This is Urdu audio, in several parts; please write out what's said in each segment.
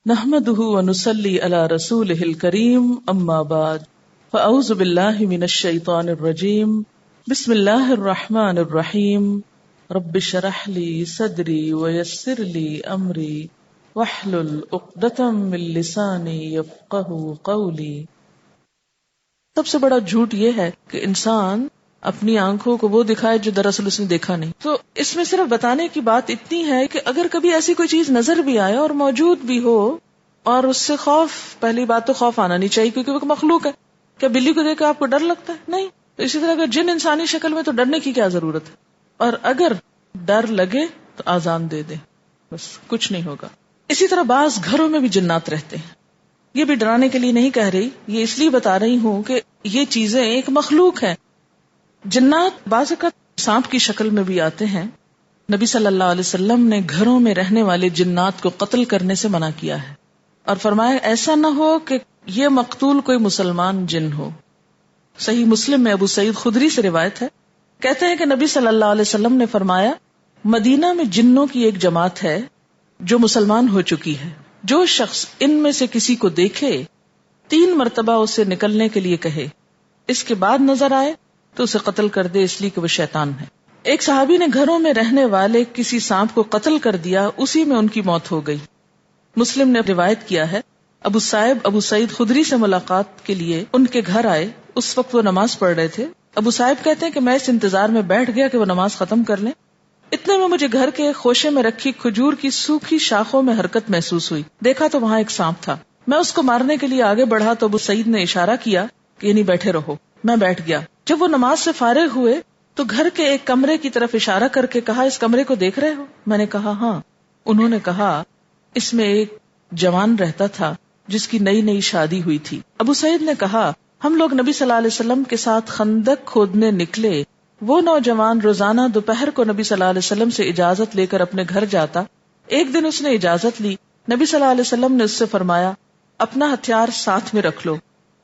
نحمده ونصلي على رسوله الكريم اما بعد فاعوذ بالله من الشيطان الرجيم بسم الله الرحمن الرحيم رب اشرح لي صدري ويسر لي امري واحلل عقدة من لساني يفقهوا قولي۔ سب سے بڑا جھوٹ یہ ہے کہ انسان اپنی آنکھوں کو وہ دکھائے جو دراصل اس نے دیکھا نہیں۔ تو اس میں صرف بتانے کی بات اتنی ہے کہ اگر کبھی ایسی کوئی چیز نظر بھی آئے اور موجود بھی ہو اور اس سے خوف، پہلی بات تو خوف آنا نہیں چاہیے کیونکہ وہ مخلوق ہے۔ کیا بلی کو دیکھ کے آپ کو ڈر لگتا ہے؟ نہیں۔ تو اسی طرح اگر جن انسانی شکل میں تو ڈرنے کی کیا ضرورت ہے، اور اگر ڈر لگے تو آزان دے دیں، بس کچھ نہیں ہوگا۔ اسی طرح بعض گھروں میں بھی جنات رہتے ہیں، یہ بھی ڈرانے کے لیے نہیں کہہ رہی، یہ اس لیے بتا رہی ہوں کہ یہ چیزیں ایک مخلوق ہے۔ جنات بعض اوقات سانپ کی شکل میں بھی آتے ہیں۔ نبی صلی اللہ علیہ وسلم نے گھروں میں رہنے والے جنات کو قتل کرنے سے منع کیا ہے اور فرمایا ایسا نہ ہو کہ یہ مقتول کوئی مسلمان جن ہو۔ صحیح مسلم میں ابو سعید خدری سے روایت ہے، کہتے ہیں کہ نبی صلی اللہ علیہ وسلم نے فرمایا مدینہ میں جنوں کی ایک جماعت ہے جو مسلمان ہو چکی ہے، جو شخص ان میں سے کسی کو دیکھے 3 مرتبہ اسے نکلنے کے لیے کہے، اس کے بعد نظر آئے تو اسے قتل کر دے اس لیے کہ وہ شیطان ہے۔ ایک صحابی نے گھروں میں رہنے والے کسی سانپ کو قتل کر دیا، اسی میں ان کی موت ہو گئی۔ مسلم نے روایت کیا ہے ابو صائب ابو سعید خدری سے ملاقات کے لیے ان کے گھر آئے، اس وقت وہ نماز پڑھ رہے تھے۔ ابو صائب کہتے ہیں کہ میں اس انتظار میں بیٹھ گیا کہ وہ نماز ختم کر لیں، اتنے میں مجھے گھر کے خوشے میں رکھی کھجور کی سوکھی شاخوں میں حرکت محسوس ہوئی، دیکھا تو وہاں ایک سانپ تھا۔ میں اس کو مارنے کے لیے آگے بڑھا تو ابو سعید نے اشارہ کیا کہ یعنی بیٹھے رہو۔ میں بیٹھ گیا۔ جب وہ نماز سے فارغ ہوئے تو گھر کے ایک کمرے کی طرف اشارہ کر کے کہا اس کمرے کو دیکھ رہے ہو؟ میں نے کہا ہاں۔ انہوں نے کہا اس میں ایک جوان رہتا تھا جس کی نئی نئی شادی ہوئی تھی۔ ابو سعید نے کہا ہم لوگ نبی صلی اللہ علیہ وسلم کے ساتھ خندق کھودنے نکلے، وہ نوجوان روزانہ دوپہر کو نبی صلی اللہ علیہ وسلم سے اجازت لے کر اپنے گھر جاتا۔ ایک دن اس نے اجازت لی، نبی صلی اللہ علیہ وسلم نے اس سے فرمایا اپنا ہتھیار ساتھ میں رکھ لو،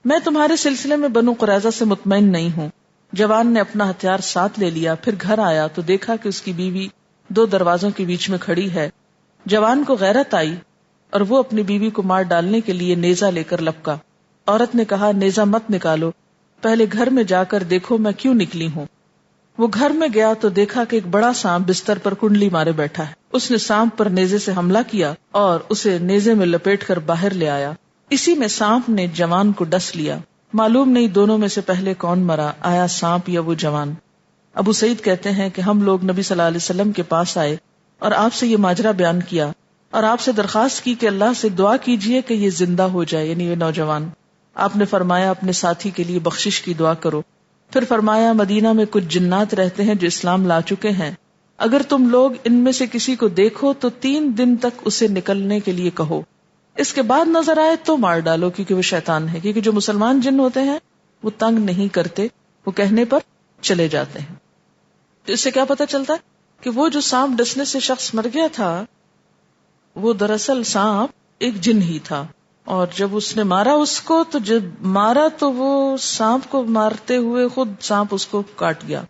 میں تمہارے سلسلے میں بنو قریظہ سے مطمئن نہیں ہوں۔ جوان نے اپنا ہتھیار ساتھ لے لیا، پھر گھر آیا تو دیکھا کہ اس کی بیوی 2 دروازوں کے بیچ میں کھڑی ہے۔ جوان کو غیرت آئی اور وہ اپنی بیوی کو مار ڈالنے کے لیے نیزہ لے کر لپکا۔ عورت نے کہا نیزہ مت نکالو، پہلے گھر میں جا کر دیکھو میں کیوں نکلی ہوں۔ وہ گھر میں گیا تو دیکھا کہ ایک بڑا سانپ بستر پر کنڈلی مارے بیٹھا ہے۔ اس نے سانپ پر نیزے سے حملہ کیا اور اسے نیزے میں لپیٹ کر باہر لے آیا۔ اسی میں سانپ نے جوان کو ڈس لیا، معلوم نہیں دونوں میں سے پہلے کون مرا، آیا سانپ یا وہ جوان۔ ابو سعید کہتے ہیں کہ ہم لوگ نبی صلی اللہ علیہ وسلم کے پاس آئے اور آپ سے یہ ماجرا بیان کیا اور آپ سے درخواست کی کہ اللہ سے دعا کیجئے کہ یہ زندہ ہو جائے، یعنی یہ نوجوان۔ آپ نے فرمایا اپنے ساتھی کے لیے بخشش کی دعا کرو۔ پھر فرمایا مدینہ میں کچھ جنات رہتے ہیں جو اسلام لا چکے ہیں، اگر تم لوگ ان میں سے کسی کو دیکھو تو 3 دن تک اسے نکلنے کے لیے کہو، اس کے بعد نظر آئے تو مار ڈالو کیونکہ وہ شیطان ہے۔ کیونکہ جو مسلمان جن ہوتے ہیں وہ تنگ نہیں کرتے، وہ کہنے پر چلے جاتے ہیں۔ تو اس سے کیا پتہ چلتا ہے کہ وہ جو سانپ ڈسنے سے شخص مر گیا تھا وہ دراصل سانپ ایک جن ہی تھا، اور جب اس نے مارا اس کو تو جب مارا تو وہ سانپ کو مارتے ہوئے خود سانپ اس کو کاٹ گیا۔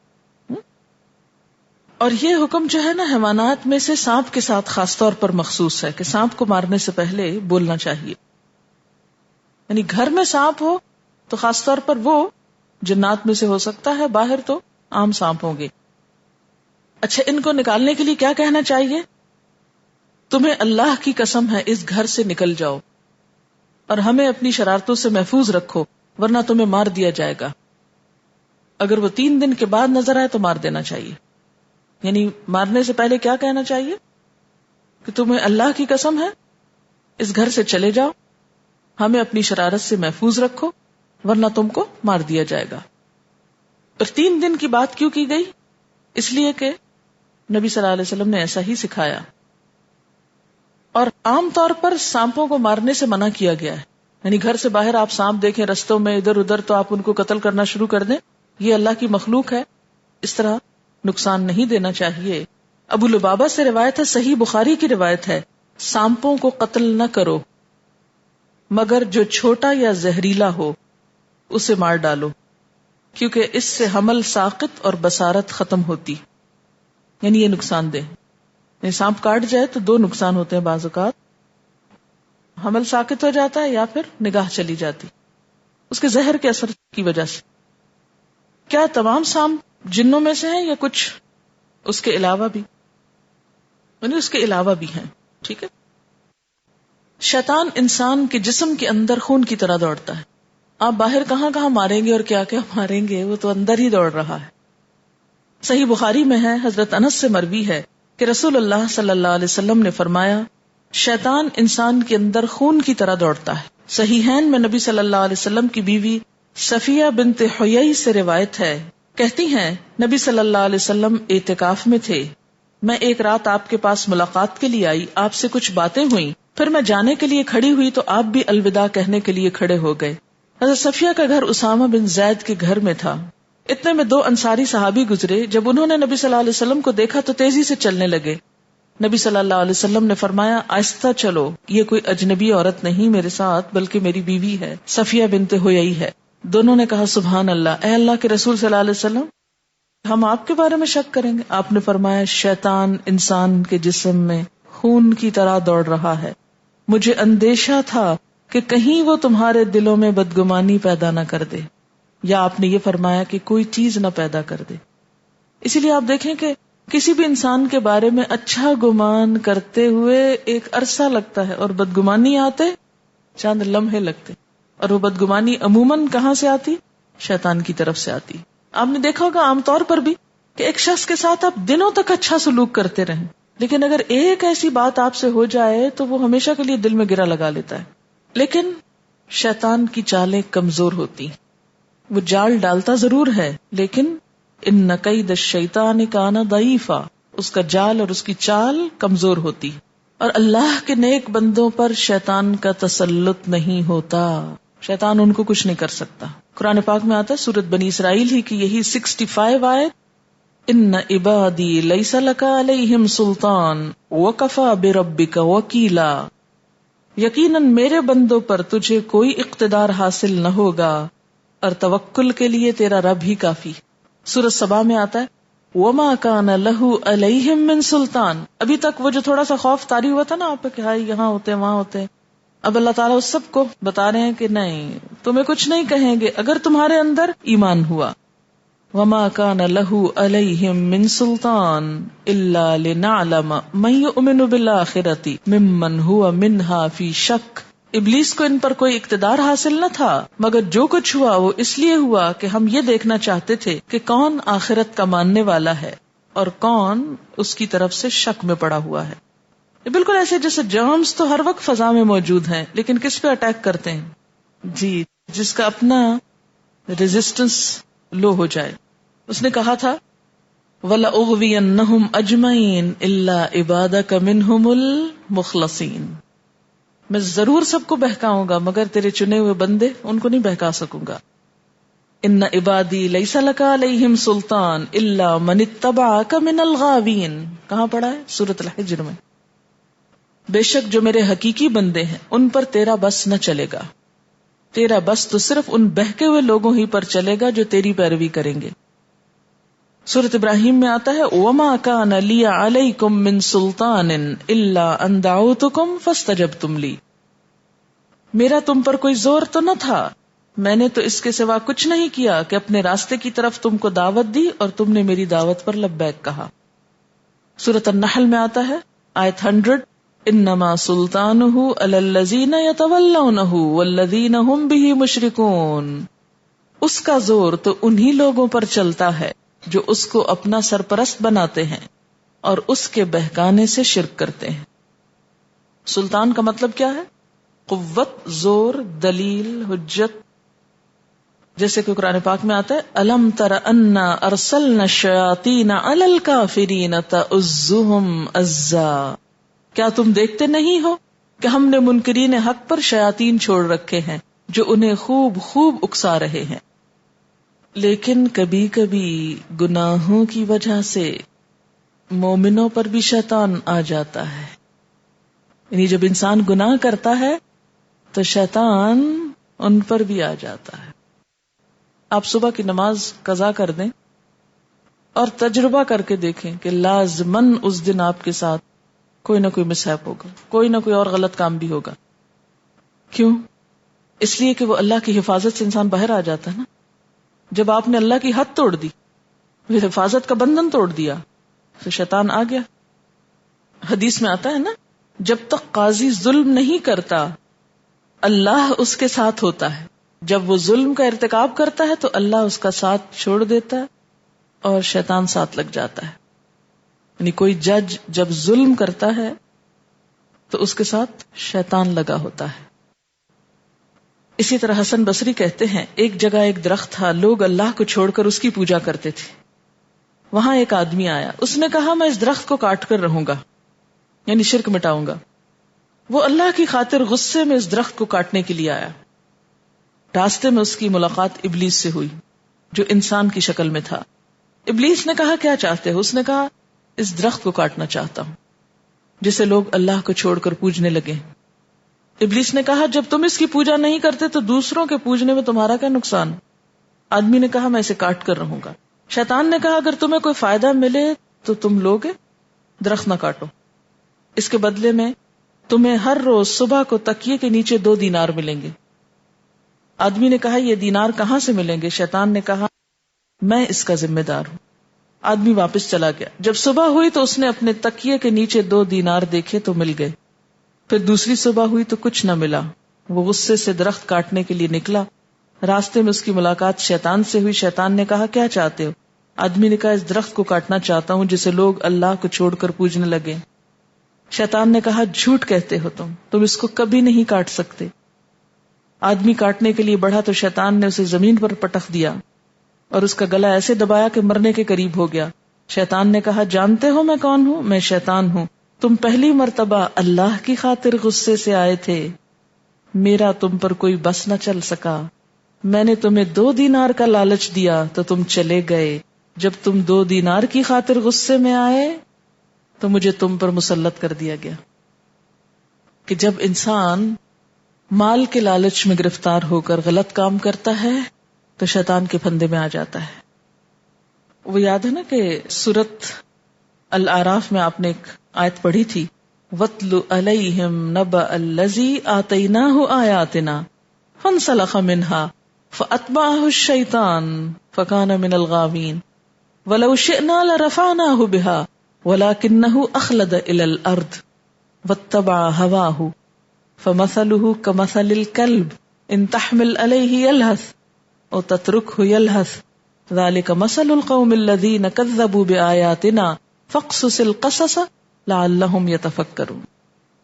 اور یہ حکم جو ہے نا حیوانات میں سے سانپ کے ساتھ خاص طور پر مخصوص ہے کہ سانپ کو مارنے سے پہلے بولنا چاہیے۔ یعنی گھر میں سانپ ہو تو خاص طور پر وہ جنات میں سے ہو سکتا ہے، باہر تو عام سانپ ہوں گے۔ اچھا، ان کو نکالنے کے لیے کیا کہنا چاہیے؟ تمہیں اللہ کی قسم ہے اس گھر سے نکل جاؤ اور ہمیں اپنی شرارتوں سے محفوظ رکھو ورنہ تمہیں مار دیا جائے گا۔ اگر وہ 3 دن کے بعد نظر آئے تو مار دینا چاہیے۔ یعنی مارنے سے پہلے کیا کہنا چاہیے کہ تمہیں اللہ کی قسم ہے اس گھر سے چلے جاؤ، ہمیں اپنی شرارت سے محفوظ رکھو ورنہ تم کو مار دیا جائے گا۔ اور 3 دن کی بات کیوں کی گئی؟ اس لیے کہ نبی صلی اللہ علیہ وسلم نے ایسا ہی سکھایا، اور عام طور پر سانپوں کو مارنے سے منع کیا گیا ہے۔ یعنی گھر سے باہر آپ سانپ دیکھیں رستوں میں ادھر ادھر تو آپ ان کو قتل کرنا شروع کر دیں، یہ اللہ کی مخلوق ہے، اس طرح نقصان نہیں دینا چاہیے۔ ابو لبابہ سے روایت ہے، صحیح بخاری کی روایت ہے، سانپوں کو قتل نہ کرو مگر جو چھوٹا یا زہریلا ہو اسے مار ڈالو، کیونکہ اس سے حمل ساقط اور بصارت ختم ہوتی، یعنی یہ نقصان دہ۔ یعنی سانپ کاٹ جائے تو 2 نقصان ہوتے ہیں بعض اوقات، حمل ساقط ہو جاتا ہے یا پھر نگاہ چلی جاتی اس کے زہر کے اثر کی وجہ سے. کیا تمام سانپ جنوں میں سے ہیں یا کچھ اس کے علاوہ بھی؟ یعنی اس کے علاوہ بھی ہیں. ٹھیک ہے. شیطان انسان کے جسم کے اندر خون کی طرح دوڑتا ہے. آپ باہر کہاں کہاں ماریں گے اور کیا کیا ماریں گے، وہ تو اندر ہی دوڑ رہا ہے. صحیح بخاری میں ہے، حضرت انس سے مروی ہے کہ رسول اللہ صلی اللہ علیہ وسلم نے فرمایا شیطان انسان کے اندر خون کی طرح دوڑتا ہے. صحیحین میں نبی صلی اللہ علیہ وسلم کی بیوی صفیہ بنت حیی سے روایت ہے، کہتی ہیں نبی صلی اللہ علیہ وسلم اعتکاف میں تھے. میں ایک رات آپ کے پاس ملاقات کے لیے آئی، آپ سے کچھ باتیں ہوئیں، پھر میں جانے کے لیے کھڑی ہوئی تو آپ بھی الوداع کہنے کے لیے کھڑے ہو گئے. حضرت صفیہ کا گھر اسامہ بن زید کے گھر میں تھا. اتنے میں 2 انصاری صحابی گزرے. جب انہوں نے نبی صلی اللہ علیہ وسلم کو دیکھا تو تیزی سے چلنے لگے. نبی صلی اللہ علیہ وسلم نے فرمایا آہستہ چلو، یہ کوئی اجنبی عورت نہیں میرے ساتھ بلکہ میری بیوی ہے، صفیہ بنت حیی ہے. دونوں نے کہا سبحان اللہ، اے اللہ کے رسول صلی اللہ علیہ وسلم ہم آپ کے بارے میں شک کریں گے؟ آپ نے فرمایا شیطان انسان کے جسم میں خون کی طرح دوڑ رہا ہے، مجھے اندیشہ تھا کہ کہیں وہ تمہارے دلوں میں بدگمانی پیدا نہ کر دے، یا آپ نے یہ فرمایا کہ کوئی چیز نہ پیدا کر دے. اسی لیے آپ دیکھیں کہ کسی بھی انسان کے بارے میں اچھا گمان کرتے ہوئے ایک عرصہ لگتا ہے اور بدگمانی آتے چند لمحے لگتے، اور وہ بدگمانی عموماً کہاں سے آتی؟ شیطان کی طرف سے آتی. آپ نے دیکھا ہوگا عام طور پر بھی کہ ایک شخص کے ساتھ آپ دنوں تک اچھا سلوک کرتے رہیں، لیکن اگر ایک ایسی بات آپ سے ہو جائے تو وہ ہمیشہ کے لیے دل میں گرا لگا لیتا ہے. لیکن شیطان کی چالیں کمزور ہوتی، وہ جال ڈالتا ضرور ہے لیکن ان کید الشیطان کان ضعیفا، اس کا جال اور اس کی چال کمزور ہوتی. اور اللہ کے نیک بندوں پر شیطان کا تسلط نہیں ہوتا، شیطان ان کو کچھ نہیں کر سکتا. قرآن پاک میں آتا ہے سورۃ بنی اسرائیل ہی کی یہی 65 آیت، ان عبادی لیس لک علیہم سلطان وکفی بربک وکیلا، یقیناً میرے بندوں پر تجھے کوئی اقتدار حاصل نہ ہوگا اور توکل کے لیے تیرا رب ہی کافی. سورۃ سبا میں آتا ہے وما کان لہ علیہم من سلطان. ابھی تک وہ جو تھوڑا سا خوف طاری ہوا تھا نا آپ کہ ہائی یہاں ہوتے وہاں ہوتے، اب اللہ تعالیٰ اس سب کو بتا رہے ہیں کہ نہیں، تمہیں کچھ نہیں کہیں گے اگر تمہارے اندر ایمان ہوا. وما كان له عليهم من سلطان الا لنعلم من يؤمن بالآخرة ممن هو منها في شك. ابلیس کو ان پر کوئی اقتدار حاصل نہ تھا مگر جو کچھ ہوا وہ اس لیے ہوا کہ ہم یہ دیکھنا چاہتے تھے کہ کون آخرت کا ماننے والا ہے اور کون اس کی طرف سے شک میں پڑا ہوا ہے. یہ بالکل ایسے جیسے جرمز تو ہر وقت فضا میں موجود ہیں لیکن کس پہ اٹیک کرتے ہیں؟ جی، جس کا اپنا ریزسٹنس لو ہو جائے. اس نے کہا تھا وَلَأُغْوِيَنَّهُمْ أَجْمَعِينَ إِلَّا عِبَادَكَ مِنْهُمُ الْمُخْلَصِينَ. میں ضرور سب کو بہکاؤں گا مگر تیرے چنے ہوئے بندے ان کو نہیں بہکا سکوں گا. ان عبادی لیس لک علیہم سلطان الا من اتبعک من الغاوین. کہاں پڑھا ہے؟ سورۃ الحجر میں. بے شک جو میرے حقیقی بندے ہیں ان پر تیرا بس نہ چلے گا، تیرا بس تو صرف ان بہکے ہوئے لوگوں ہی پر چلے گا جو تیری پیروی کریں گے. سورۃ ابراہیم میں آتا ہے وما کان لی علیکم من سلطان الا ان دعوتکم فاستجبتم لی. میرا تم پر کوئی زور تو نہ تھا، میں نے تو اس کے سوا کچھ نہیں کیا کہ اپنے راستے کی طرف تم کو دعوت دی اور تم نے میری دعوت پر لبیک کہا. سورۃ النحل میں آتا ہے آیت 100 انما سلطانہ علی الذین یتولونہ والذین ہم بہ مشرکون. اس کا زور تو انہی لوگوں پر چلتا ہے جو اس کو اپنا سرپرست بناتے ہیں اور اس کے بہکانے سے شرک کرتے ہیں. سلطان کا مطلب کیا ہے؟ قوت، زور، دلیل، حجت. جیسے کہ قرآن پاک میں آتا ہے الم تر انا ارسلنا الشیاطین علی الکافرین تعزهم عزا. کیا تم دیکھتے نہیں ہو کہ ہم نے منکرین حق پر شیاطین چھوڑ رکھے ہیں جو انہیں خوب خوب اکسا رہے ہیں. لیکن کبھی کبھی گناہوں کی وجہ سے مومنوں پر بھی شیطان آ جاتا ہے. یعنی جب انسان گناہ کرتا ہے تو شیطان ان پر بھی آ جاتا ہے. آپ صبح کی نماز قضا کر دیں اور تجربہ کر کے دیکھیں کہ لازماً اس دن آپ کے ساتھ کوئی نہ کوئی مصحف ہوگا، کوئی نہ کوئی اور غلط کام بھی ہوگا. کیوں؟ اس لیے کہ وہ اللہ کی حفاظت سے انسان باہر آ جاتا ہے نا. جب آپ نے اللہ کی حد توڑ دی، حفاظت کا بندھن توڑ دیا، تو شیطان آ گیا. حدیث میں آتا ہے نا، جب تک قاضی ظلم نہیں کرتا اللہ اس کے ساتھ ہوتا ہے، جب وہ ظلم کا ارتکاب کرتا ہے تو اللہ اس کا ساتھ چھوڑ دیتا ہے اور شیطان ساتھ لگ جاتا ہے. یعنی کوئی جج جب ظلم کرتا ہے تو اس کے ساتھ شیطان لگا ہوتا ہے. اسی طرح حسن بصری کہتے ہیں، ایک جگہ ایک درخت تھا، لوگ اللہ کو چھوڑ کر اس کی پوجا کرتے تھے. وہاں ایک آدمی آیا، اس نے کہا میں اس درخت کو کاٹ کر رہوں گا، یعنی شرک مٹاؤں گا. وہ اللہ کی خاطر غصے میں اس درخت کو کاٹنے کے لیے آیا. راستے میں اس کی ملاقات ابلیس سے ہوئی جو انسان کی شکل میں تھا. ابلیس نے کہا کیا چاہتے ہو؟ اس نے کہا اس درخت کو کاٹنا چاہتا ہوں جسے لوگ اللہ کو چھوڑ کر پوجنے لگے. ابلیس نے کہا جب تم اس کی پوجا نہیں کرتے تو دوسروں کے پوجنے میں تمہارا کیا نقصان؟ آدمی نے کہا میں اسے کاٹ کر رہوں گا. شیطان نے کہا اگر تمہیں کوئی فائدہ ملے تو تم لوگے، درخت نہ کاٹو. اس کے بدلے میں تمہیں ہر روز صبح کو تکیے کے نیچے 2 دینار ملیں گے. آدمی نے کہا یہ دینار کہاں سے ملیں گے؟ شیطان نے کہا میں اس کا ذمہ دار ہوں. آدمی واپس چلا گیا. جب صبح ہوئی تو اس نے اپنے تکیے کے نیچے 2 دینار دیکھے تو مل گئے. پھر دوسری صبح ہوئی تو کچھ نہ ملا. وہ غصے سے درخت کاٹنے کے لیے نکلا. راستے میں اس کی ملاقات شیطان سے ہوئی. شیطان نے کہا کیا چاہتے ہو؟ آدمی نے کہا اس درخت کو کاٹنا چاہتا ہوں جسے لوگ اللہ کو چھوڑ کر پوجنے لگے. شیطان نے کہا جھوٹ کہتے ہو تم اس کو کبھی نہیں کاٹ سکتے. آدمی کاٹنے کے لیے بڑھا تو شیطان نے اسے زمین پر پٹخ دیا اور اس کا گلا ایسے دبایا کہ مرنے کے قریب ہو گیا. شیطان نے کہا جانتے ہو میں کون ہوں؟ میں شیطان ہوں. تم پہلی مرتبہ اللہ کی خاطر غصے سے آئے تھے، میرا تم پر کوئی بس نہ چل سکا. میں نے تمہیں 2 دینار کا لالچ دیا تو تم چلے گئے. جب تم 2 دینار کی خاطر غصے میں آئے تو مجھے تم پر مسلط کر دیا گیا. کہ جب انسان مال کے لالچ میں گرفتار ہو کر غلط کام کرتا ہے تو شیطان کے پھندے میں آ جاتا ہے. وہ یاد ہے نا کہ سورۃ الاعراف میں آپ نے ایک آیت پڑھی تھی، وَاتْلُ عَلَيْهِمْ نَبَأَ الَّذِي آتَيْنَاهُ آيَاتِنَا فَانْسَلَخَ مِنْهَا فَأَتْبَعَهُ الشَّيْطَانُ فَكَانَ مِنَ الْغَاوِينَ وَلَوْ شِئْنَا لَرَفَعْنَاهُ بِهَا وَلَكِنَّهُ أَخْلَدَ إِلَى الْأَرْضِ وَاتَّبَعَ هَوَاهُ فَمَثَلُهُ كَمَثَلِ الْكَلْبِ إِنْ تَحْمِلْ عَلَيْهِ يَلْهَثْ أَوْ تَتْرُكْهُ يَلْهَثْ ذَلِكَ مَثَلُ الْقَوْمِ الَّذِينَ كَذَّبُوا بِآيَاتِنَا فَاقْصُصِ الْقَصَصَ لَعَلَّهُمْ يَتَفَكَّرُونَ.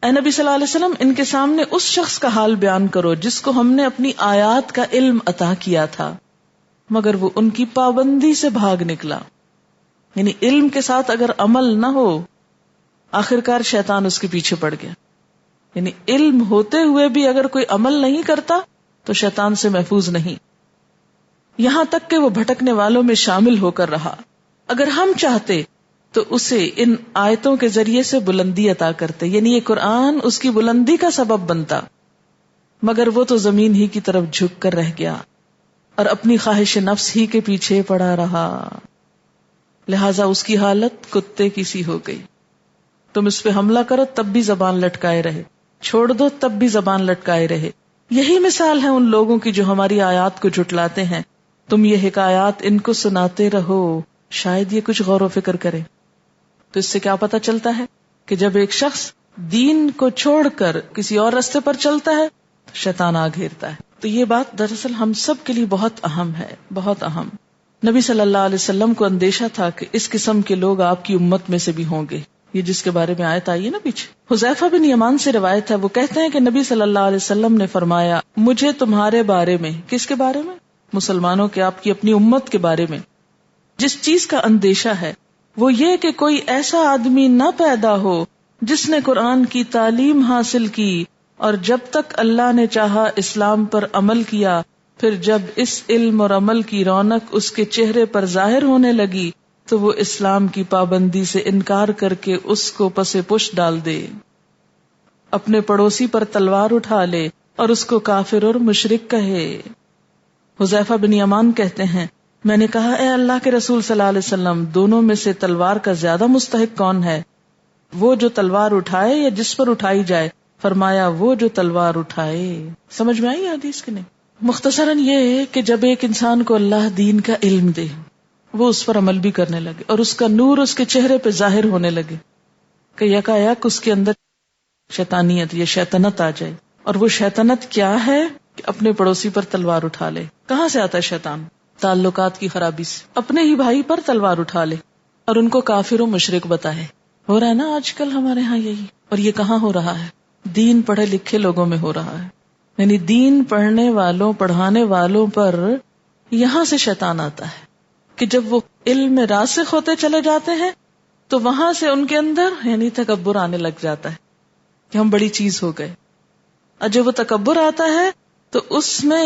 اے نبی صلی اللہ علیہ وسلم ان کے سامنے اس شخص کا حال بیان کرو جس کو ہم نے اپنی آیات کا علم عطا کیا تھا مگر وہ ان کی پابندی سے بھاگ نکلا. یعنی علم کے ساتھ اگر عمل نہ ہو آخرکار شیطان اس کے پیچھے پڑ گیا. یعنی علم ہوتے ہوئے بھی اگر کوئی عمل نہیں کرتا تو شیطان سے محفوظ نہیں، یہاں تک کہ وہ بھٹکنے والوں میں شامل ہو کر رہا. اگر ہم چاہتے تو اسے ان آیتوں کے ذریعے سے بلندی عطا کرتے، یعنی یہ قرآن اس کی بلندی کا سبب بنتا، مگر وہ تو زمین ہی کی طرف جھک کر رہ گیا اور اپنی خواہش نفس ہی کے پیچھے پڑا رہا، لہذا اس کی حالت کتے کی سی ہو گئی. تم اس پہ حملہ کرو تب بھی زبان لٹکائے رہے، چھوڑ دو تب بھی زبان لٹکائے رہے. یہی مثال ہے ان لوگوں کی جو ہماری آیات کو جھٹلاتے ہیں. تم یہ حکایات ان کو سناتے رہو، شاید یہ کچھ غور و فکر کرے. تو اس سے کیا پتہ چلتا ہے کہ جب ایک شخص دین کو چھوڑ کر کسی اور راستے پر چلتا ہے تو شیطان آ گھیرتا ہے. تو یہ بات دراصل ہم سب کے لیے بہت اہم ہے، بہت اہم. نبی صلی اللہ علیہ وسلم کو اندیشہ تھا کہ اس قسم کے لوگ آپ کی امت میں سے بھی ہوں گے، یہ جس کے بارے میں آیت آئی ہے نا پیچھے. حذیفہ بن یمان سے روایت ہے، وہ کہتے ہیں کہ نبی صلی اللہ علیہ وسلم نے فرمایا مجھے تمہارے بارے میں، کس کے بارے میں؟ مسلمانوں کے، آپ کی اپنی امت کے بارے میں جس چیز کا اندیشہ ہے وہ یہ کہ کوئی ایسا آدمی نہ پیدا ہو جس نے قرآن کی تعلیم حاصل کی اور جب تک اللہ نے چاہا اسلام پر عمل کیا، پھر جب اس علم اور عمل کی رونق اس کے چہرے پر ظاہر ہونے لگی تو وہ اسلام کی پابندی سے انکار کر کے اس کو پس پش ڈال دے، اپنے پڑوسی پر تلوار اٹھا لے اور اس کو کافر اور مشرک کہے. حذیفہ بن یمان کہتے ہیں میں نے کہا اے اللہ کے رسول صلی اللہ علیہ وسلم، دونوں میں سے تلوار کا زیادہ مستحق کون ہے؟ وہ جو تلوار اٹھائے یا جس پر اٹھائی جائے؟ فرمایا وہ جو تلوار اٹھائے. سمجھ میں آئی حدیث کی نہیں؟ مختصراً یہ ہے کہ جب ایک انسان کو اللہ دین کا علم دے، وہ اس پر عمل بھی کرنے لگے اور اس کا نور اس کے چہرے پہ ظاہر ہونے لگے کہ یکا یک اس کے اندر شیطانیت یا شیطنت آ جائے. اور وہ شیطنت کیا ہے کہ اپنے پڑوسی پر تلوار اٹھا لے. کہاں سے آتا ہے شیطان؟ تعلقات کی خرابی سے. اپنے ہی بھائی پر تلوار اٹھا لے اور ان کو کافر و مشرک بتائے. ہو رہا ہے نا آج کل ہمارے ہاں یہی. اور یہ کہاں ہو رہا ہے؟ دین پڑھے لکھے لوگوں میں ہو رہا ہے. یعنی دین پڑھنے والوں پڑھانے والوں پر یہاں سے شیطان آتا ہے کہ جب وہ علم میں راسخ ہوتے چلے جاتے ہیں تو وہاں سے ان کے اندر یعنی تکبر آنے لگ جاتا ہے کہ ہم بڑی چیز ہو گئے. اور جب وہ تکبر آتا ہے تو اس میں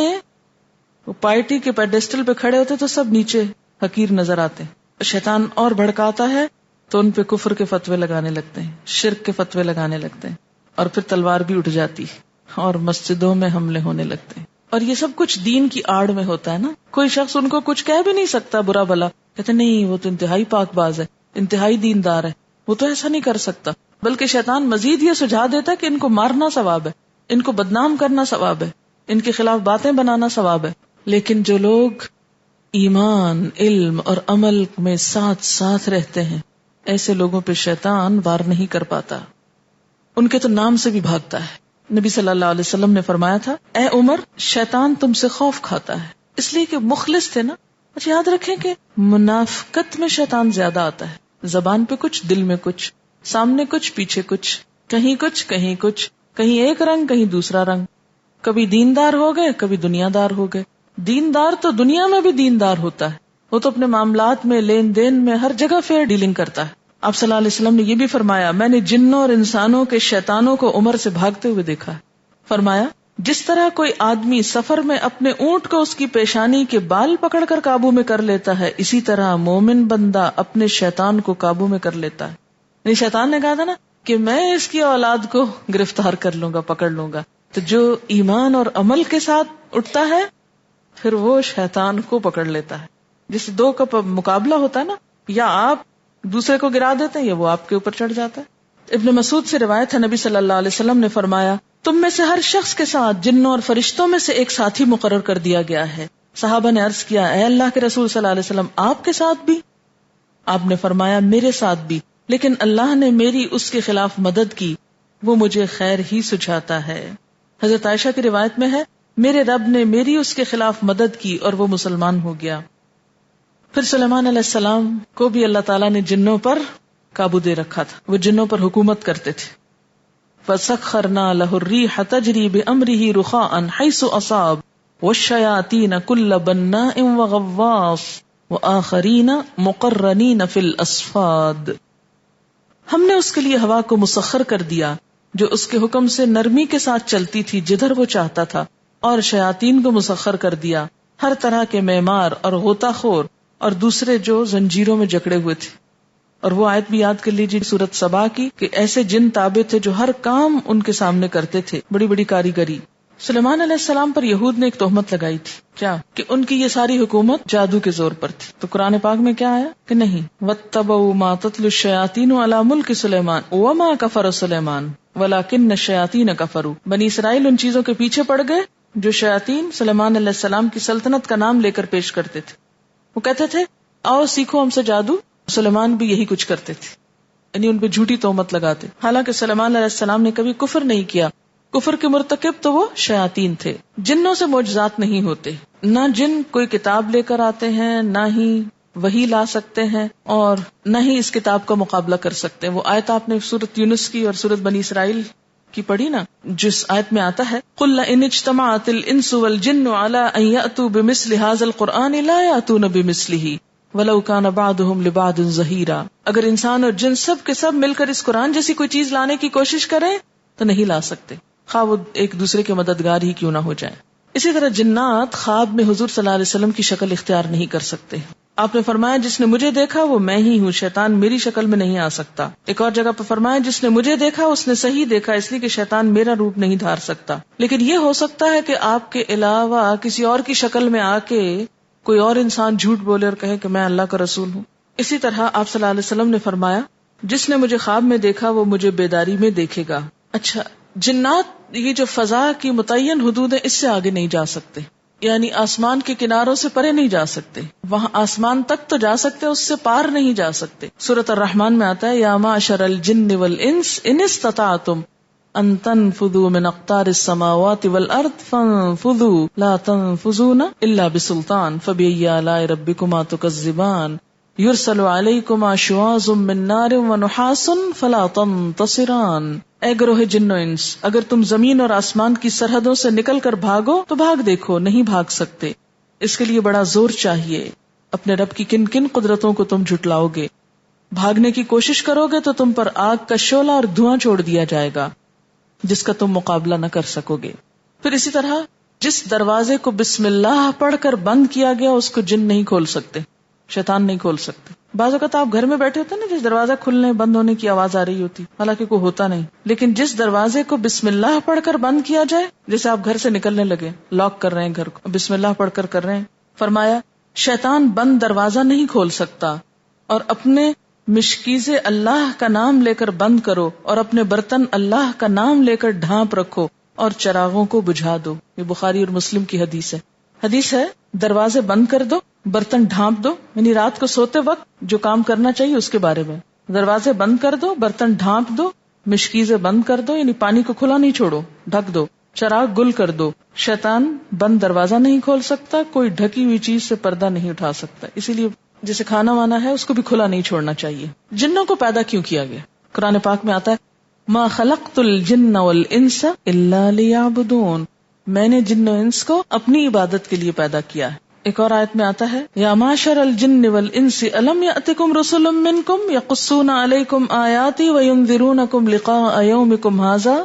وہ پارٹی کے پیڈسٹل پہ کھڑے ہوتے تو سب نیچے حقیر نظر آتے ہیں. شیطان اور بھڑکاتا ہے تو ان پہ کفر کے فتوے لگانے لگتے ہیں، شرک کے فتوے لگانے لگتے ہیں، اور پھر تلوار بھی اٹھ جاتی ہے اور مسجدوں میں حملے ہونے لگتے ہیں. اور یہ سب کچھ دین کی آڑ میں ہوتا ہے نا. کوئی شخص ان کو کچھ کہہ بھی نہیں سکتا برا بھلا، کہتے نہیں وہ تو انتہائی پاک باز ہے، انتہائی دیندار ہے، وہ تو ایسا نہیں کر سکتا. بلکہ شیطان مزید یہ سجھا دیتا ہے کہ ان کو مارنا ثواب ہے، ان کو بدنام کرنا ثواب ہے، ان کے خلاف باتیں بنانا ثواب ہے. لیکن جو لوگ ایمان، علم اور عمل میں ساتھ ساتھ رہتے ہیں، ایسے لوگوں پہ شیطان وار نہیں کر پاتا، ان کے تو نام سے بھی بھاگتا ہے. نبی صلی اللہ علیہ وسلم نے فرمایا تھا، اے عمر شیطان تم سے خوف کھاتا ہے، اس لیے کہ مخلص تھے نا. اچھا یاد رکھیں کہ منافقت میں شیطان زیادہ آتا ہے. زبان پہ کچھ، دل میں کچھ، سامنے کچھ، پیچھے کچھ، کہیں کچھ کہیں کچھ، کہیں ایک رنگ کہیں دوسرا رنگ. کبھی دیندار ہو گئے، کبھی دنیا دار ہو گئے. دیندار تو دنیا میں بھی دیندار ہوتا ہے، وہ تو اپنے معاملات میں، لین دین میں، ہر جگہ فیئر ڈیلنگ کرتا ہے. آپ صلی اللہ علیہ وسلم نے یہ بھی فرمایا، میں نے جنوں اور انسانوں کے شیطانوں کو عمر سے بھاگتے ہوئے دیکھا ہے. فرمایا جس طرح کوئی آدمی سفر میں اپنے اونٹ کو اس کی پیشانی کے بال پکڑ کر قابو میں کر لیتا ہے، اسی طرح مومن بندہ اپنے شیطان کو قابو میں کر لیتا ہے. یعنی شیطان نے کہا تھا نا کہ میں اس کی اولاد کو گرفتار کر لوں گا، پکڑ لوں گا. تو جو ایمان اور عمل کے ساتھ اٹھتا ہے پھر وہ شیطان کو پکڑ لیتا ہے. جس دو کا مقابلہ ہوتا ہے نا، یا آپ دوسرے کو گرا دیتے ہیں یا وہ آپ کے اوپر چڑھ جاتا ہے. ابن مسعود سے روایت ہے، نبی صلی اللہ علیہ وسلم نے فرمایا، تم میں سے ہر شخص کے ساتھ جنوں اور فرشتوں میں سے ایک ساتھی مقرر کر دیا گیا ہے. صحابہ نے عرض کیا، اے اللہ کے رسول صلی اللہ علیہ وسلم آپ کے ساتھ بھی؟ آپ نے فرمایا میرے ساتھ بھی، لیکن اللہ نے میری اس کے خلاف مدد کی، وہ مجھے خیر ہی سجھاتا ہے. حضرت عائشہ کی روایت میں ہے، میرے رب نے میری اس کے خلاف مدد کی اور وہ مسلمان ہو گیا. پھر سلیمان علیہ السلام کو بھی اللہ تعالیٰ نے جنوں پر قابو دے رکھا تھا، وہ جنوں پر حکومت کرتے تھے. فَسَخَّرْنَا لَهُ الرِّيحَ تَجْرِي بِأَمْرِهِ رُخَاءً حَيْثُ أَصَابَ وَالشَّيَاطِينَ كُلَّ بَنَّاءٍ وَغَوَّاصٍ وَآخَرِينَ مُقَرَّنِينَ فِي الْأَصْفَادِ. ہم نے اس کے لیے ہوا کو مسخر کر دیا جو اس کے حکم سے نرمی کے ساتھ چلتی تھی جدھر وہ چاہتا تھا، اور شیاطین کو مسخر کر دیا، ہر طرح کے معمار اور غوطہ خور اور دوسرے جو زنجیروں میں جکڑے ہوئے تھے. اور وہ آیت بھی یاد کر لیجیے سورۃ سبا کی کہ ایسے جن تابع تھے جو ہر کام ان کے سامنے کرتے تھے، بڑی بڑی کاریگری. سلیمان علیہ السلام پر یہود نے ایک تہمت لگائی تھی، کیا کہ ان کی یہ ساری حکومت جادو کے زور پر تھی. تو قرآن پاک میں کیا آیا کہ نہیں، وَاتَّبَعُوا مَا تَتْلُو الشَّيَاطِينُ عَلَى مُلْكِ سُلَيْمَانَ وَمَا كَفَرَ سُلَيْمَانُ وَلَكِنَّ الشَّيَاطِينَ كَفَرُوا. بنی اسرائیل ان چیزوں کے پیچھے پڑ گئے جو شیاطین سلیمان علیہ السلام کی سلطنت کا نام لے کر پیش کرتے تھے. وہ کہتے تھے آؤ سیکھو ہم سے جادو. سلیمان بھی یہی کچھ کرتے تھے، یعنی ان پہ جھوٹی تہمت لگاتے. حالانکہ سلیمان علیہ السلام نے کبھی کفر نہیں کیا، کفر کے مرتکب تو وہ شیاطین تھے. جنوں سے معجزات نہیں ہوتے، نہ جن کوئی کتاب لے کر آتے ہیں، نہ ہی وہی لا سکتے ہیں، اور نہ ہی اس کتاب کا مقابلہ کر سکتے ہیں. وہ آیت آپ نے سورۃ یونس کی اور سورۃ بنی اسرائیل کی پڑھی نا، جس آیت میں آتا ہے قُلْ لَئِنِ اجْتَمَعَتِ الْإِنسُ وَالْجِنُّ عَلَىٰ أَن يَأْتُوا بِمِثْلِ هَٰذَا الْقُرْآنِ لَا يَأْتُونَ بِمِثْلِهِ وَلَوْ كَانَ بَعْضُهُمْ لِبَعْضٍ ظَهِيرًا. اگر انسان اور جن سب کے سب مل کر اس قرآن جیسی کوئی چیز لانے کی کوشش کریں تو نہیں لا سکتے، خواہ وہ ایک دوسرے کے مددگار ہی کیوں نہ ہو جائیں. اسی طرح جنات خواب میں حضور صلی اللہ علیہ وسلم کی شکل اختیار نہیں کر سکتے. آپ نے فرمایا جس نے مجھے دیکھا وہ میں ہی ہوں، شیطان میری شکل میں نہیں آ سکتا. ایک اور جگہ پر فرمایا جس نے مجھے دیکھا اس نے صحیح دیکھا، اس لیے کہ شیطان میرا روپ نہیں دھار سکتا. لیکن یہ ہو سکتا ہے کہ آپ کے علاوہ کسی اور کی شکل میں آ کے کوئی اور انسان جھوٹ بولے اور کہے کہ میں اللہ کا رسول ہوں. اسی طرح آپ صلی اللہ علیہ وسلم نے فرمایا جس نے مجھے خواب میں دیکھا وہ مجھے بیداری میں دیکھے گا. اچھا، جنات یہ جو فضا کی متعین حدود ہے اس سے آگے نہیں جا سکتے، یعنی آسمان کے کناروں سے پرے نہیں جا سکتے، وہاں آسمان تک تو جا سکتے، اس سے پار نہیں جا سکتے. سورۃ الرحمن میں آتا ہے یا معشر الجن والانس ان استطعتم ان تنفذوا من اقطار السماوات والارض فانفذوا لا تنفذون الا بسلطان فبأي آلاء ربكما تكذبان یرسل علیکما شواظ من نار ونحاس فلا تنتصران. اے گروہ جن و انس، اگر تم زمین اور آسمان کی سرحدوں سے نکل کر بھاگو تو بھاگ دیکھو، نہیں بھاگ سکتے. اس کے لیے بڑا زور چاہیے. اپنے رب کی کن کن قدرتوں کو تم جھٹلاؤ گے؟ بھاگنے کی کوشش کرو گے تو تم پر آگ کا شعلہ اور دھواں چھوڑ دیا جائے گا جس کا تم مقابلہ نہ کر سکو گے. پھر اسی طرح جس دروازے کو بسم اللہ پڑھ کر بند کیا گیا اس کو جن نہیں کھول سکتے، شیطان نہیں کھول سکتے. بعض اوقات آپ گھر میں بیٹھے ہوتے ہیں نا، جس دروازہ کھلنے بند ہونے کی آواز آ رہی ہوتی، حالانکہ کوئی ہوتا نہیں، لیکن جس دروازے کو بسم اللہ پڑھ کر بند کیا جائے، جیسے آپ گھر سے نکلنے لگے، لاک کر رہے ہیں گھر کو، بسم اللہ پڑھ کر رہے ہیں، فرمایا شیطان بند دروازہ نہیں کھول سکتا. اور اپنے مشکیزے اللہ کا نام لے کر بند کرو اور اپنے برتن اللہ کا نام لے کر ڈھانپ رکھو اور چراغوں کو بجھا دو. یہ بخاری اور مسلم کی حدیث ہے دروازے بند کر دو، برتن ڈھانپ دو، یعنی رات کو سوتے وقت جو کام کرنا چاہیے اس کے بارے میں. دروازے بند کر دو، برتن ڈھانپ دو، مشکیزیں بند کر دو، یعنی پانی کو کھلا نہیں چھوڑو، ڈھک دو، چراغ گل کر دو. شیطان بند دروازہ نہیں کھول سکتا، کوئی ڈھکی ہوئی چیز سے پردہ نہیں اٹھا سکتا. اسی لیے جیسے کھانا وانا ہے اس کو بھی کھلا نہیں چھوڑنا چاہیے. جنوں کو پیدا کیوں کیا گیا؟ قرآن پاک میں آتا ہے ما خلقت الجن والانس الا لیعبدون، میں نے جن و انس کو اپنی عبادت کے لیے پیدا کیا ہے. ایک اور آیت میں آتا ہے یا معشر الجن والانس الم یأتکم رسل منکم یقصون علیکم آیاتی وینذرونکم لقاء یومکم ھذا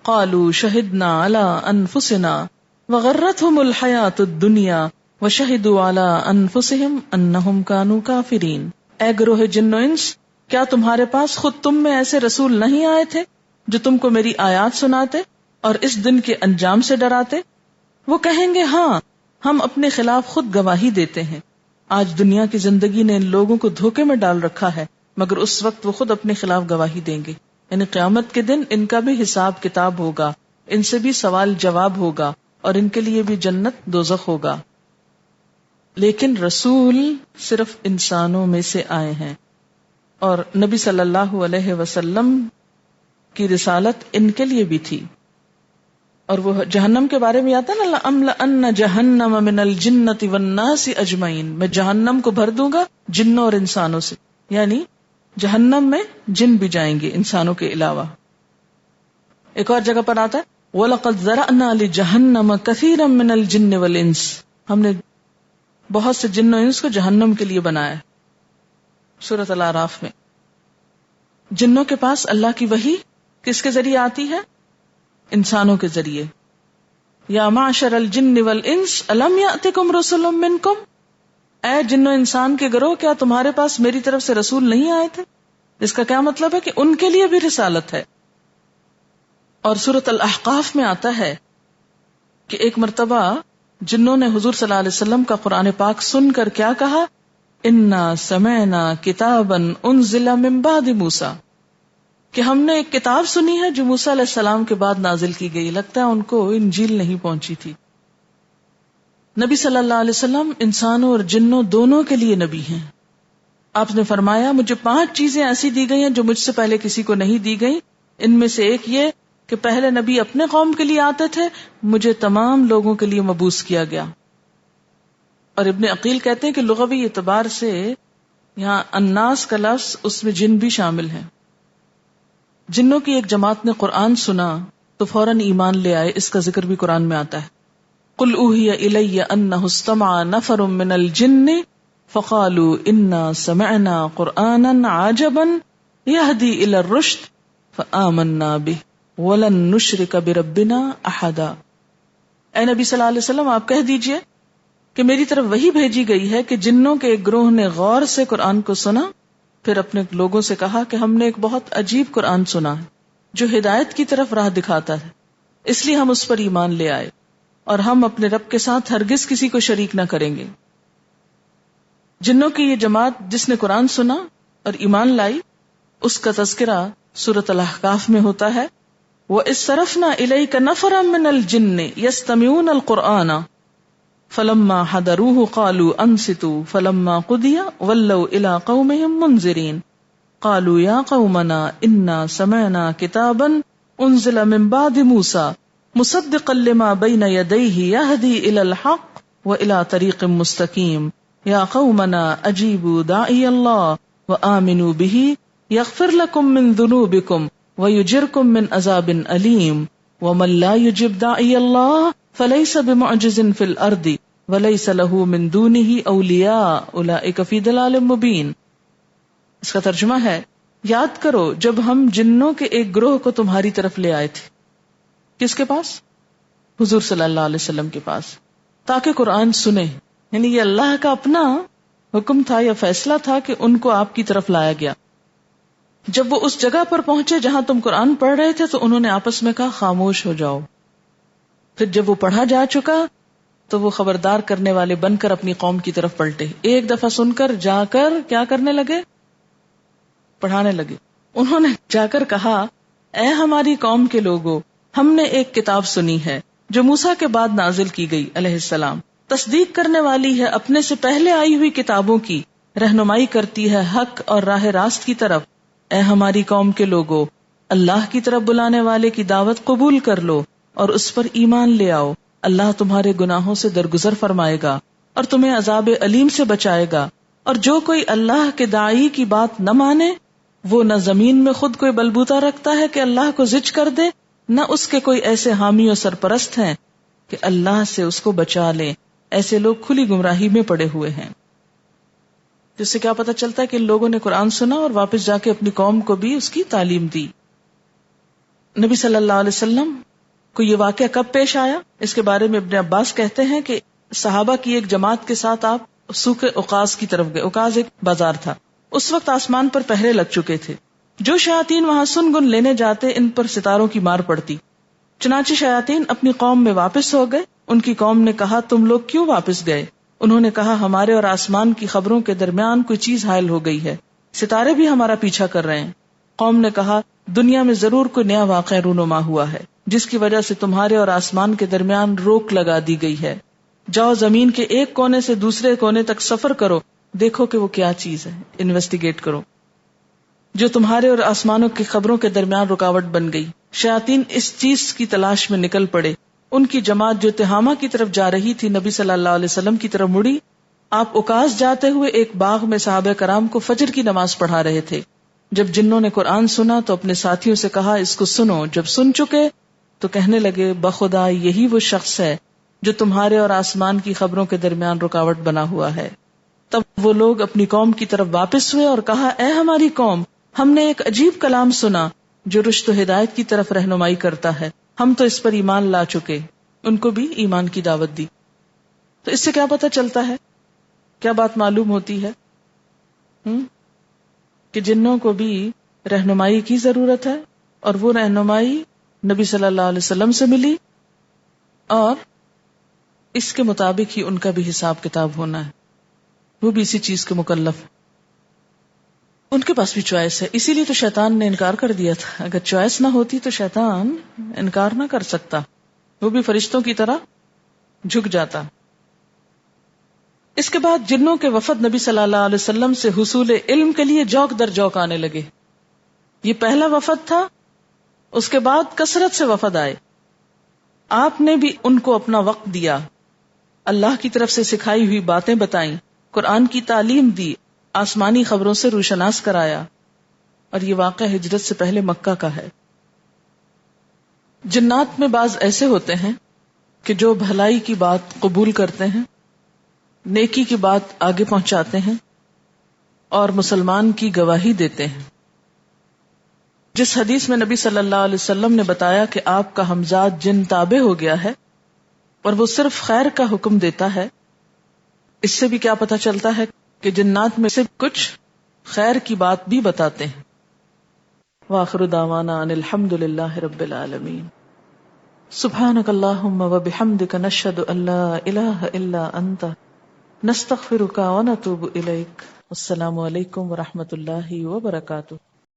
قالوا شہدنا علی انفسنا وغرتهم الحیاۃ الدنیا وشہدوا علی انفسہم انہم کانوا کافرین. اے گروہ جن و انس، کیا تمہارے پاس خود تم میں ایسے رسول نہیں آئے تھے جو تم کو میری آیات سناتے اور اس دن کے انجام سے ڈراتے؟ وہ کہیں گے ہاں، ہم اپنے خلاف خود گواہی دیتے ہیں. آج دنیا کی زندگی نے ان لوگوں کو دھوکے میں ڈال رکھا ہے، مگر اس وقت وہ خود اپنے خلاف گواہی دیں گے. یعنی قیامت کے دن ان کا بھی حساب کتاب ہوگا، ان سے بھی سوال جواب ہوگا اور ان کے لیے بھی جنت دوزخ ہوگا. لیکن رسول صرف انسانوں میں سے آئے ہیں، اور نبی صلی اللہ علیہ وسلم کی رسالت ان کے لیے بھی تھی. اور وہ جہنم کے بارے میں آتا ہے نا لَأَمْلَأَنَّ جَهَنَّمَ مِنَ الْجِنَّةِ وَالنَّاسِ أَجْمَعِينَ، میں جہنم کو بھر دوں گا جنوں اور انسانوں سے، یعنی جہنم میں جن بھی جائیں گے انسانوں کے علاوہ. ایک اور جگہ پر آتا ہے وَلَقَدْ ذَرَأْنَا لِجَهَنَّمَ كَثِيرًا مِنَ الْجِنِّ وَالْإِنسِ، ہم نے بہت سے جن و انس کو جہنم کے لیے بنایا. سورۃ الاعراف میں جنوں کے پاس اللہ کی وحی کس کے ذریعے آتی ہے؟ انسانوں کے ذریعے. یا معشر الجن والانس الم یأتکم رسل منکم، اے جن و انسان کے گروہ، کیا تمہارے پاس میری طرف سے رسول نہیں آئے تھے؟ اس کا کیا مطلب ہے کہ ان کے لیے بھی رسالت ہے. اور سورۃ الاحقاف میں آتا ہے کہ ایک مرتبہ جنوں نے حضور صلی اللہ علیہ وسلم کا قرآن پاک سن کر کیا کہا، انا سمعنا کتابا انزل من بعد موسیٰ، کہ ہم نے ایک کتاب سنی ہے جو موسیٰ علیہ السلام کے بعد نازل کی گئی. لگتا ہے ان کو انجیل نہیں پہنچی تھی. نبی صلی اللہ علیہ وسلم انسانوں اور جنوں دونوں کے لیے نبی ہیں. آپ نے فرمایا مجھے 5 چیزیں ایسی دی گئی ہیں جو مجھ سے پہلے کسی کو نہیں دی گئی. ان میں سے ایک یہ کہ پہلے نبی اپنے قوم کے لیے آتے تھے، مجھے تمام لوگوں کے لیے مبعوث کیا گیا. اور ابن عقیل کہتے ہیں کہ لغوی اعتبار سے یہاں الناس کا لفظ اس میں جن بھی شامل ہیں. جنوں کی ایک جماعت نے قرآن سنا تو فوراً ایمان لے آئے، اس کا ذکر بھی قرآن میں آتا ہے. قل اوحی الی انہ استمع نفر من الجن فقالوا انا سمعنا قرآنا عجبا یہدی الی الرشد فآمنا بہ ولن نشرک بربنا احدا. اے نبی صلی اللہ علیہ وسلم، آپ کہہ دیجئے کہ میری طرف وحی بھیجی گئی ہے کہ جنوں کے ایک گروہ نے غور سے قرآن کو سنا، پھر اپنے لوگوں سے کہا کہ ہم نے ایک بہت عجیب قرآن سنا ہے جو ہدایت کی طرف راہ دکھاتا ہے، اس لیے ہم اس پر ایمان لے آئے اور ہم اپنے رب کے ساتھ ہرگز کسی کو شریک نہ کریں گے. جنوں کی یہ جماعت جس نے قرآن سنا اور ایمان لائی، اس کا تذکرہ سورۃ الاحقاف میں ہوتا ہے. وَإِذْ صَرَفْنَا إِلَيْكَ نَفَرًا مِّنَ الْجِنِّ يَسْتَمِعُونَ الْقُرْآنَ فَلَمَّا حَضَرُوهُ قَالُوا أَنصِتُوا فَلَمَّا قُضِيَ وَلَّوْا إِلَىٰ قَوْمِهِمْ مُنذِرِينَ قَالُوا يَا قَوْمَنَا إِنَّا سَمِعْنَا كِتَابًا أُنزِلَ مِن بَعْدِ مُوسَىٰ مُصَدِّقًا لِّمَا بَيْنَ يَدَيْهِ يَهْدِي إِلَى الْحَقِّ وَإِلَىٰ طَرِيقٍ مُّسْتَقِيمٍ يَا قَوْمَنَا أَجِيبُوا دَاعِيَ اللَّهِ وَآمِنُوا بِهِ يَغْفِرْ لَكُم مِّن ذُنُوبِكُمْ وَيُجِرْكُم مِّنْ عَذَابٍ أَلِيمٍ وَمَن لَّا يُجِبْ دَاعِيَ اللَّهِ فَلَيْسَ بِمُعْجِزٍ فِي الْأَرْضِ وَلَيْسَ لَهُ مِن دُونِهِ أَوْلِيَاءُ أُولَٰئِكَ فِي ضَلَالٍ مُّبِينٍ۔ اس کا ترجمہ ہے، یاد کرو جب ہم جنوں کے ایک گروہ کو تمہاری طرف لے آئے تھے۔ کس کے پاس؟ حضور صلی اللہ علیہ وسلم کے پاس، تاکہ قرآن سنیں۔ یعنی یہ اللہ کا اپنا حکم تھا یا فیصلہ تھا کہ ان کو آپ کی طرف لایا گیا۔ جب وہ اس جگہ پر پہنچے جہاں تم قرآن پڑھ رہے تھے تو انہوں نے آپس میں کہا خاموش ہو جاؤ۔ پھر جب وہ پڑھا جا چکا تو وہ خبردار کرنے والے بن کر اپنی قوم کی طرف پلٹے، ایک دفعہ سن کر جا کر کیا کرنے لگے؟ پڑھانے لگے۔ انہوں نے جا کر کہا، اے ہماری قوم کے لوگوں، ہم نے ایک کتاب سنی ہے جو موسیٰ کے بعد نازل کی گئی علیہ السلام، تصدیق کرنے والی ہے اپنے سے پہلے آئی ہوئی کتابوں کی، رہنمائی کرتی ہے حق اور راہ راست کی طرف۔ اے ہماری قوم کے لوگوں، اللہ کی طرف بلانے والے کی دعوت قبول کر لو اور اس پر ایمان لے آؤ، اللہ تمہارے گناہوں سے درگزر فرمائے گا اور تمہیں عذاب علیم سے بچائے گا۔ اور جو کوئی اللہ کے داعی کی بات نہ مانے، وہ نہ زمین میں خود کوئی بلبوتا رکھتا ہے کہ اللہ کو زج کر دے، نہ اس کے کوئی ایسے حامی و سرپرست ہیں کہ اللہ سے اس کو بچا لیں۔ ایسے لوگ کھلی گمراہی میں پڑے ہوئے ہیں۔ جس سے کیا پتہ چلتا ہے کہ ان لوگوں نے قرآن سنا اور واپس جا کے اپنی قوم کو بھی اس کی تعلیم دی۔ نبی صلی اللہ علیہ وسلم کو یہ واقعہ کب پیش آیا؟ اس کے بارے میں ابن عباس کہتے ہیں کہ صحابہ کی ایک جماعت کے ساتھ آپ سوق اوقاز کی طرف گئے۔ اوقاز ایک بازار تھا۔ اس وقت آسمان پر پہرے لگ چکے تھے، جو شیاطین وہاں سن گن لینے جاتے ان پر ستاروں کی مار پڑتی۔ چنانچہ شیاطین اپنی قوم میں واپس ہو گئے۔ ان کی قوم نے کہا، تم لوگ کیوں واپس گئے؟ انہوں نے کہا، ہمارے اور آسمان کی خبروں کے درمیان کوئی چیز حائل ہو گئی ہے، ستارے بھی ہمارا پیچھا کر رہے ہیں۔ قوم نے کہا، دنیا میں ضرور کوئی نیا واقعہ رونما ہوا ہے جس کی وجہ سے تمہارے اور آسمان کے درمیان روک لگا دی گئی ہے۔ جاؤ زمین کے ایک کونے سے دوسرے کونے تک سفر کرو، دیکھو کہ وہ کیا چیز ہے، انویسٹیگیٹ کرو جو تمہارے اور آسمانوں کی خبروں کے درمیان رکاوٹ بن گئی۔ شیاطین اس چیز کی تلاش میں نکل پڑے۔ ان کی جماعت جو تہامہ کی طرف جا رہی تھی نبی صلی اللہ علیہ وسلم کی طرف مڑی۔ آپ اوقاز جاتے ہوئے ایک باغ میں صحابہ کرام کو فجر کی نماز پڑھا رہے تھے۔ جب جنوں نے قرآن سنا تو اپنے ساتھیوں سے کہا، اس کو سنو۔ جب سن چکے تو کہنے لگے، بخدا یہی وہ شخص ہے جو تمہارے اور آسمان کی خبروں کے درمیان رکاوٹ بنا ہوا ہے۔ تب وہ لوگ اپنی قوم کی طرف واپس ہوئے اور کہا، اے ہماری قوم، ہم نے ایک عجیب کلام سنا جو رشد و ہدایت کی طرف رہنمائی کرتا ہے، ہم تو اس پر ایمان لا چکے۔ ان کو بھی ایمان کی دعوت دی۔ تو اس سے کیا پتہ چلتا ہے، کیا بات معلوم ہوتی ہے کہ جنوں کو بھی رہنمائی کی ضرورت ہے، اور وہ رہنمائی نبی صلی اللہ علیہ وسلم سے ملی، اور اس کے مطابق ہی ان کا بھی حساب کتاب ہونا ہے، وہ بھی اسی چیز کے مکلف۔ ان کے پاس بھی چوائس ہے، اسی لیے تو شیطان نے انکار کر دیا تھا۔ اگر چوائس نہ ہوتی تو شیطان انکار نہ کر سکتا، وہ بھی فرشتوں کی طرح جھک جاتا۔ اس کے بعد جنوں کے وفد نبی صلی اللہ علیہ وسلم سے حصول علم کے لیے جوک در جوک آنے لگے۔ یہ پہلا وفد تھا، اس کے بعد کثرت سے وفد آئے۔ آپ نے بھی ان کو اپنا وقت دیا، اللہ کی طرف سے سکھائی ہوئی باتیں بتائیں، قرآن کی تعلیم دی، آسمانی خبروں سے روشناس کرایا، اور یہ واقعہ ہجرت سے پہلے مکہ کا ہے۔ جنات میں بعض ایسے ہوتے ہیں کہ جو بھلائی کی بات قبول کرتے ہیں، نیکی کی بات آگے پہنچاتے ہیں اور مسلمان کی گواہی دیتے ہیں۔ جس حدیث میں نبی صلی اللہ علیہ وسلم نے بتایا کہ آپ کا ہمزاد جن تابع ہو گیا ہے اور وہ صرف خیر کا حکم دیتا ہے، اس سے بھی کیا پتہ چلتا ہے کہ جنات میں سے کچھ خیر کی بات بھی بتاتے ہیں۔ وآخر دعوانا ان الحمد للہ رب العالمین۔ سبحانک اللہم وبحمدک نشہد ان لا الہ الا انت نستغفرک ونتوب الیک۔ السلام علیکم ورحمۃ اللہ وبرکاتہ۔